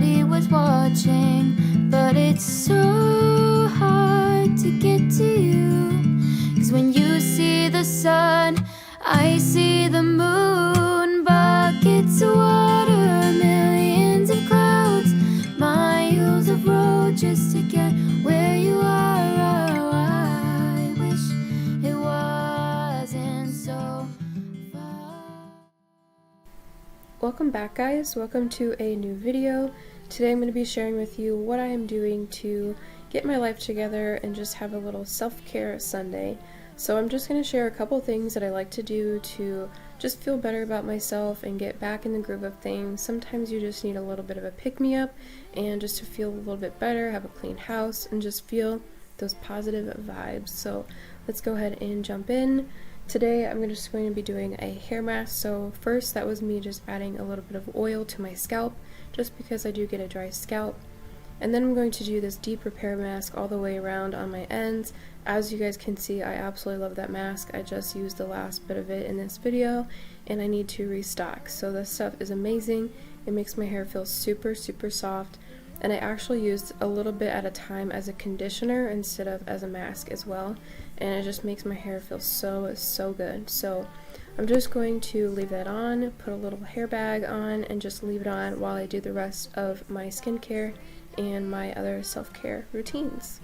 everybody was watching, but it's so hard to get to you. 'Cause when you see the sun, I see the moon. Buckets of water, millions of clouds, miles of road just to get where you are. Oh, I wish it wasn't so far. Welcome back, guys. Welcome to a new video. Today I'm going to be sharing with you what I am doing to get my life together and just have a little self-care Sunday. So I'm just going to share a couple things that I like to do to just feel better about myself and get back in the groove of things. Sometimes you just need a little bit of a pick-me-up and just to feel a little bit better, have a clean house, and just feel those positive vibes. So let's go ahead and jump in. Today I'm just going to be doing a hair mask. So first, that was me just adding a little bit of oil to my scalp just because I do get a dry scalp. And then I'm going to do this deep repair mask all the way around on my ends. As you guys can see, I absolutely love that mask. I just used the last bit of it in this video and I need to restock. So this stuff is amazing. It makes my hair feel super soft, and I actually used a little bit at a time as a conditioner instead of as a mask as well, and it just makes my hair feel so good. So I'm just going to leave that on, put a little hair bag on, and just leave it on while I do the rest of my skincare and my other self-care routines.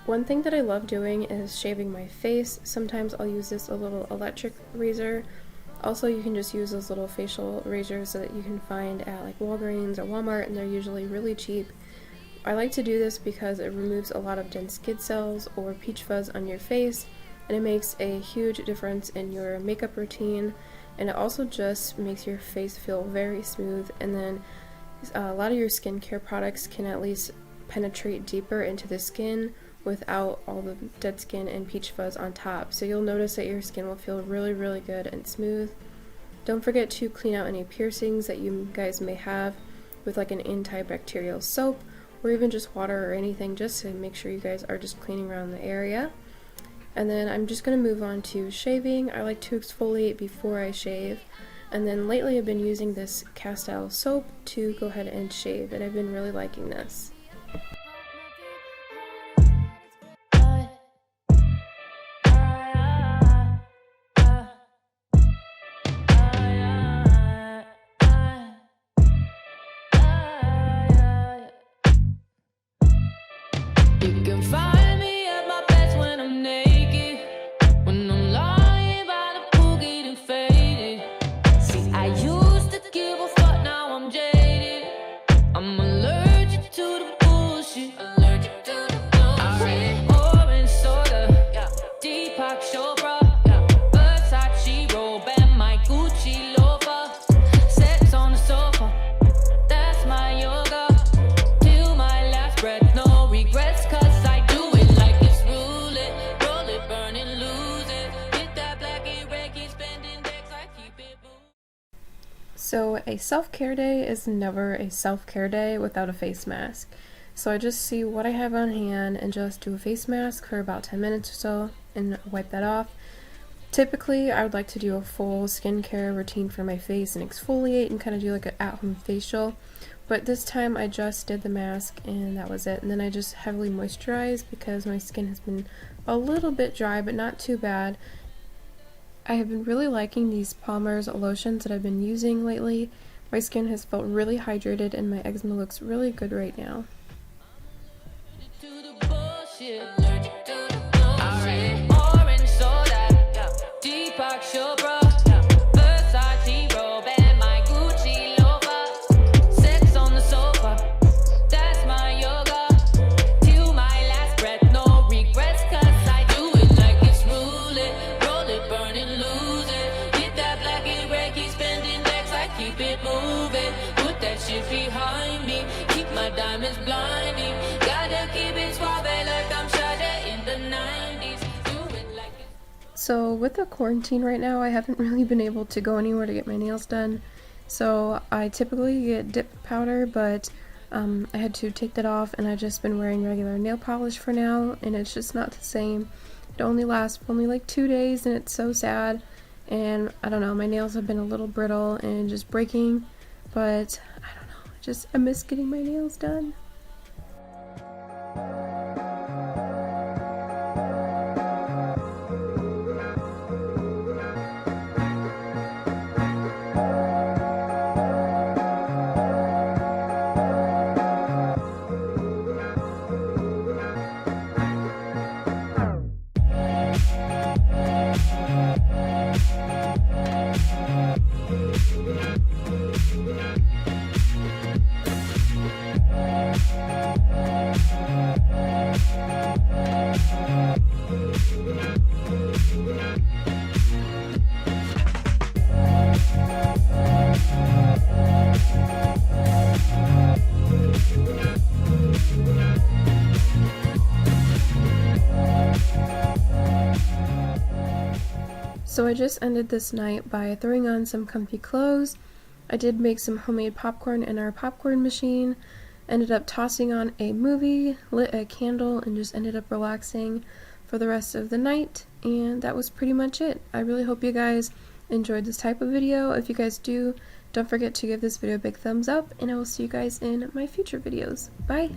One thing that I love doing is shaving my face. Sometimes I'll use this a little electric razor. Also, you can just use those little facial razors that you can find at like Walgreens or Walmart, and they're usually really cheap. I like to do this because it removes a lot of dense skin cells or peach fuzz on your face, and it makes a huge difference in your makeup routine, and it also just makes your face feel very smooth. And then a lot of your skincare products can at least penetrate deeper into the skin without all the dead skin and peach fuzz on top. So you'll notice that your skin will feel really good and smooth. Don't forget to clean out any piercings that you guys may have with like an antibacterial soap or even just water or anything, just to make sure you guys are just cleaning around the area. And then I'm just going to move on to shaving. I like to exfoliate before I shave. And then lately I've been using this castile soap to go ahead and shave, and I've been really liking this. You can find me at my best when I'm naked, when I'm lying by the pool getting faded. See, I used to give a fuck, now I'm jaded. I'm allergic to the bullshit, allergic to the bullshit. Orange soda, Deepak Chopra, Versace robe and my Gucci loafer. Sex on the sofa, that's my yoga. Till my last breath, no regrets. So a self-care day is never a self-care day without a face mask. So I just see what I have on hand and just do a face mask for about 10 minutes or so and wipe that off. Typically, I would like to do a full skincare routine for my face and exfoliate and kind of do like an at-home facial. But this time I just did the mask and that was it. And then I just heavily moisturized because my skin has been a little bit dry, but not too bad. I have been really liking these Palmer's lotions that I've been using lately. My skin has felt really hydrated and my eczema looks really good right now. So with the quarantine right now, I haven't really been able to go anywhere to get my nails done. So I typically get dip powder, but I had to take that off and I've just been wearing regular nail polish for now, and it's just not the same. It only lasts for only like 2 days, and it's so sad. And I don't know, my nails have been a little brittle and just breaking, but I don't know, I miss getting my nails done. So I just ended this night by throwing on some comfy clothes. I did make some homemade popcorn in our popcorn machine, ended up tossing on a movie, lit a candle, and just ended up relaxing for the rest of the night, and that was pretty much it. I really hope you guys enjoyed this type of video. If you guys do, don't forget to give this video a big thumbs up, and I will see you guys in my future videos. Bye!